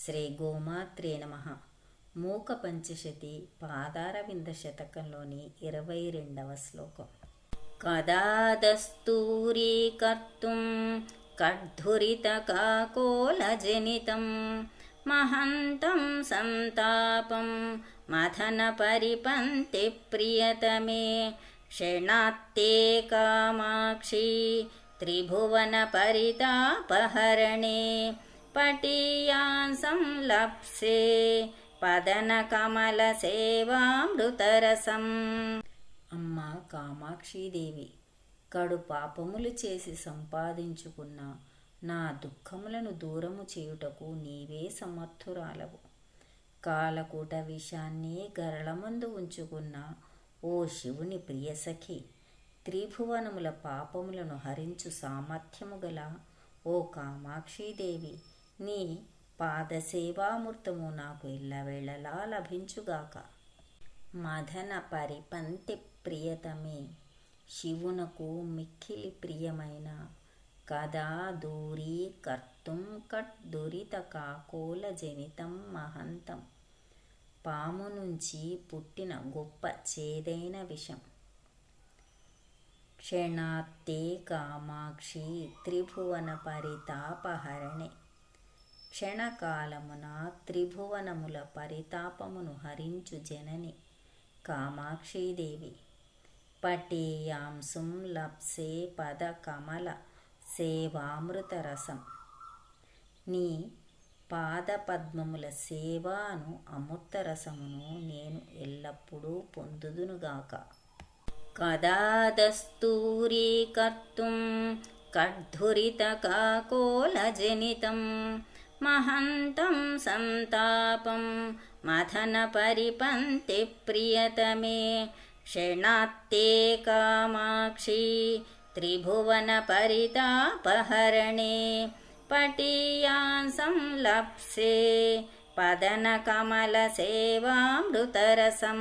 శ్రీ గోమాత్రే నమః. మూక పంచశతి పాదారవింద శతకంలోని 22వ శ్లోకం. కదా దస్తూరీకర్తుం కడ్ధురితకాకోలజనితం మహంతం సంతాపం మథన పరిపంతి ప్రియతమే క్షణాత్తే కామాక్షి త్రిభువన పరితాపహరణే పటీయాన్ సంలప్సే పదన కమల సేవామృతరసం. అమ్మ కామాక్షీదేవి, కడు పాపములు చేసి సంపాదించుకున్న నా దుఃఖములను దూరము చేయుటకు నీవే సమర్థురాలవు. కాలకూట విషాన్ని గరళమందు ఉంచుకున్న ఓ శివుని ప్రియసఖి, త్రిభువనముల పాపములను హరించు సామర్థ్యము గల ఓ కామాక్షీదేవి, నీ పాదసేవామృతము నాకు ఎల్లవేళలా లభించుగాక. మదన పరిపంతి ప్రియతమే, శివునకు మిక్కిలి ప్రియమైన కదా దూరీ కర్తుం కడ్దురిత కాకోల జనితం మహంతం, పాము నుంచి పుట్టిన గొప్ప చేదైన విషం. క్షణాత్తే కామాక్షి త్రిభువన పరితాపహరణే, క్షణకాలమున త్రిభువనముల పరితాపమును హరించు జనని కామాక్షీదేవి. పటేయాంసుం లప్సే పద కమల సేవామృతరసం, నీ పాదపద్మముల సేవాను అమృతరసమును నేను ఎల్లప్పుడూ పొందుదునుగాక. కదా దస్తూరీకర్తుం కడ్ధురితకాకోలజనితం మహంతం సంతాపం మథన పరిపంతి ప్రియతమే క్షణాత్తే కామాక్షి త్రిభువన పరితాపహరణే పటీయాన్ సంలప్సే పదన కమల సేవామృతరసం.